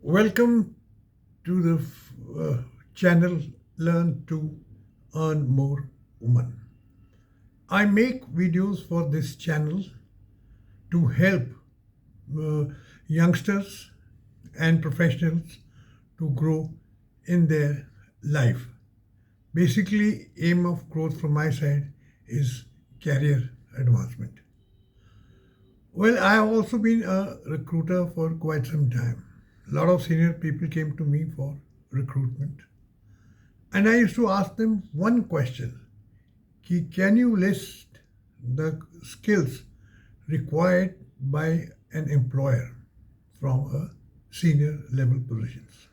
Welcome to the channel Learn to Earn More Woman. I make videos for this channel to help uh, youngsters and professionals to grow in their life. Basically, aim of growth from my side is career advancement. Well, I have also been a recruiter for quite some time. A lot of senior people came to me for recruitment. And I used to ask them one question: Can you list the skills required by an employer from a senior level positions?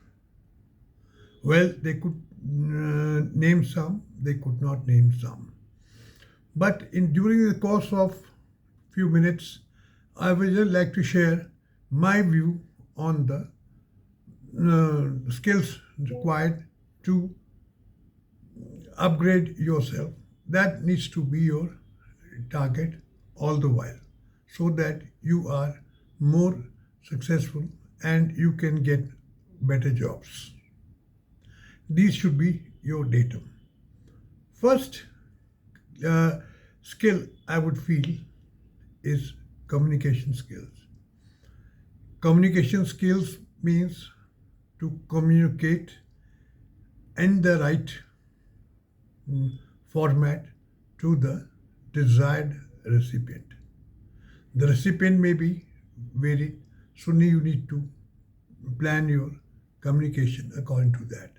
Well, they could name some, they could not name some. But during the course of few minutes, I would just like to share my view on the skills required to upgrade yourself. That needs to be your target all the while, so that you are more successful and you can get better jobs. These should be your datum. First skill I would feel is communication skills. Communication skills means to communicate in the right format to the desired recipient. The recipient may be varied, so you need to plan your communication according to that.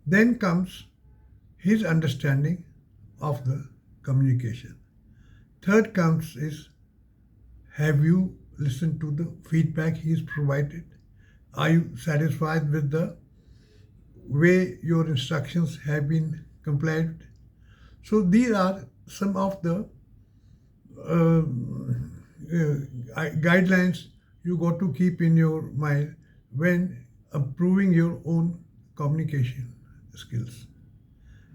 Then comes his understanding of the communication. Third comes is, have you listened to the feedback he is provided? Are you satisfied with the way your instructions have been complied with? So these are some of the guidelines you got to keep in your mind when improving your own communication skills.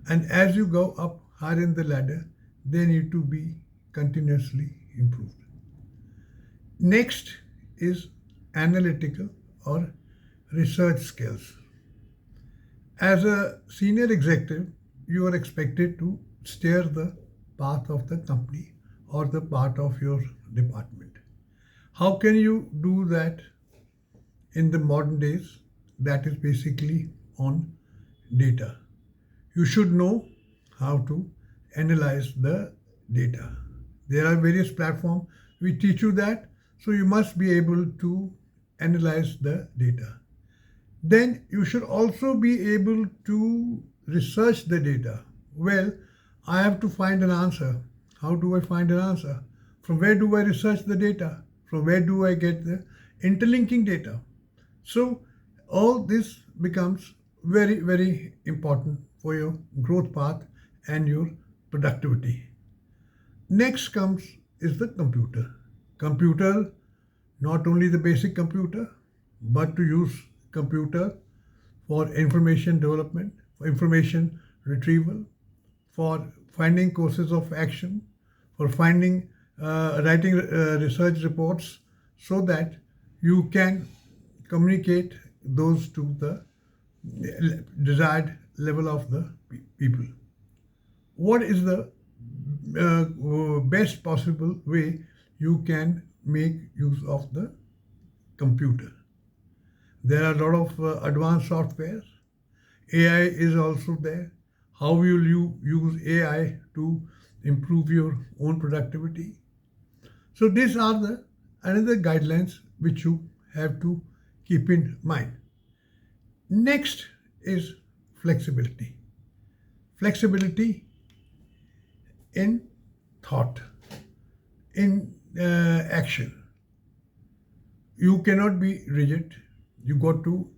And as you go up higher in the ladder, they need to be continuously improved. Next is analytical or research skills. As a senior executive, you are expected to steer the path of the company or the part of your department. How can you do that in the modern days? That is basically on data. You should know how to analyze the data. There are various platforms which teach you that, so you must be able to analyze the data. Then you should also be able to research the data. Well, I have to find an answer. How do I find an answer? From where do I research the data? From where do I get the interlinking data? So all this becomes very, very important for your growth path and your productivity. Next comes is the computer. Computer, not only the basic computer, but to use computer for information development, for information retrieval, for finding courses of action, for finding, writing research reports, so that you can communicate those to the desired level of the people. What is the best possible way you can make use of the computer? There are a lot of advanced softwares. AI is also there. How will you use AI to improve your own productivity? So these are the another guidelines which you have to keep in mind. Next is flexibility. Flexibility in thought, in action. You cannot be rigid. You got to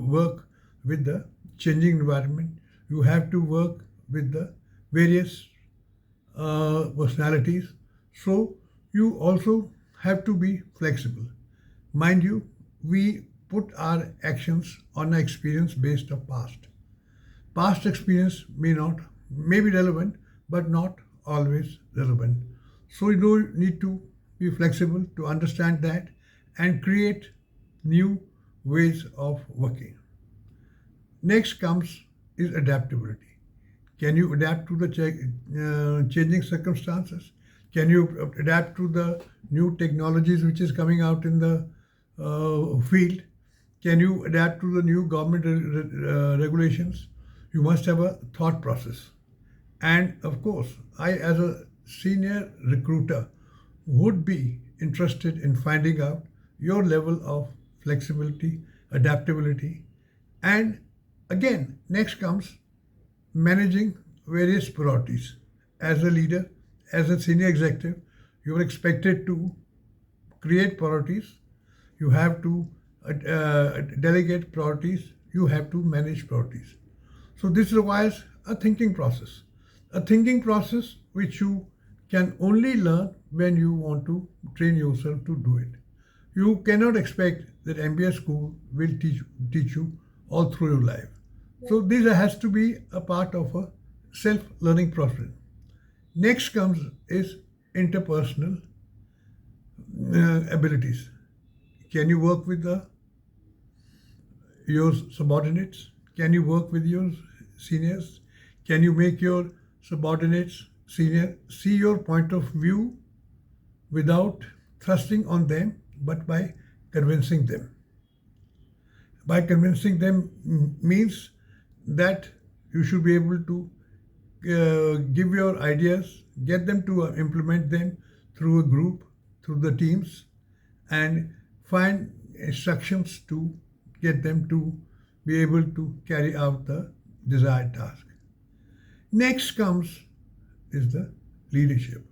work with the changing environment. You have to work with the various personalities. So you also have to be flexible. Mind you, we put our actions on an experience based on past. Past experience may be relevant, but not always relevant. So you need to be flexible to understand that and create new ways of working. Next comes is adaptability. Can you adapt to the changing circumstances? Can you adapt to the new technologies which is coming out in the field? Can you adapt to the new government regulations? You must have a thought process. And of course, I, as a senior recruiter, would be interested in finding out your level of flexibility, adaptability, and again, next comes managing various priorities. As a leader, as a senior executive, you are expected to create priorities, you have to delegate priorities, you have to manage priorities. So this requires a thinking process which you can only learn when you want to train yourself to do it. You cannot expect that MBA school will teach you all through your life. So this has to be a part of a self-learning process. Next comes is interpersonal abilities. Can you work with your subordinates? Can you work with your seniors? Can you make your subordinates, senior, see your point of view without thrusting on them, but by convincing them? By convincing them means that you should be able to give your ideas, get them to implement them through a group, through the teams, and find instructions to get them to be able to carry out the desired task. Next comes is the leadership.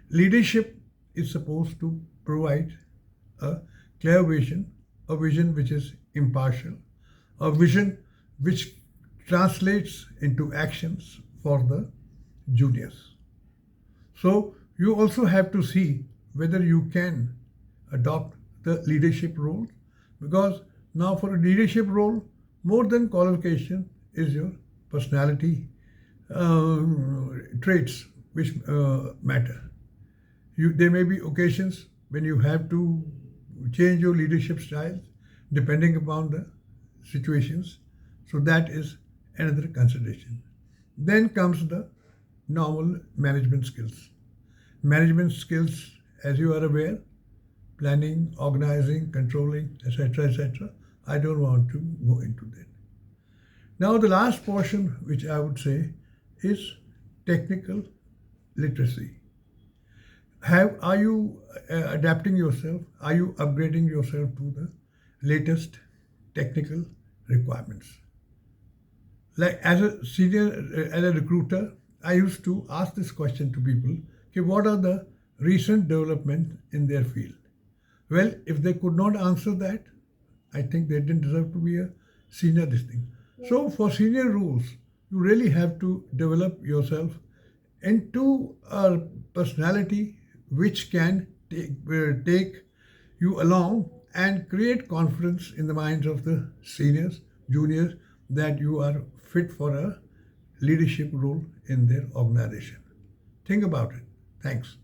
Leadership is supposed to provide a clear vision, a vision which is impartial, a vision which translates into actions for the juniors. So you also have to see whether you can adopt the leadership role, because now for a leadership role, more than qualification is your personality traits which matter. There may be occasions when you have to change your leadership style depending upon the situations. So that is another consideration. Then comes the normal management skills. Management skills, as you are aware, planning, organizing, controlling, etc., etc. I don't want to go into that. Now, the last portion, which I would say, is technical literacy. Are you adapting yourself? Are you upgrading yourself to the latest technical requirements? Like as a senior, as a recruiter, I used to ask this question to people: okay, what are the recent developments in their field? Well, if they could not answer that, I think they didn't deserve to be a senior this thing. So for senior roles, you really have to develop yourself into a personality which can take you along and create confidence in the minds of the seniors, juniors, that you are fit for a leadership role in their organization. Think about it. Thanks.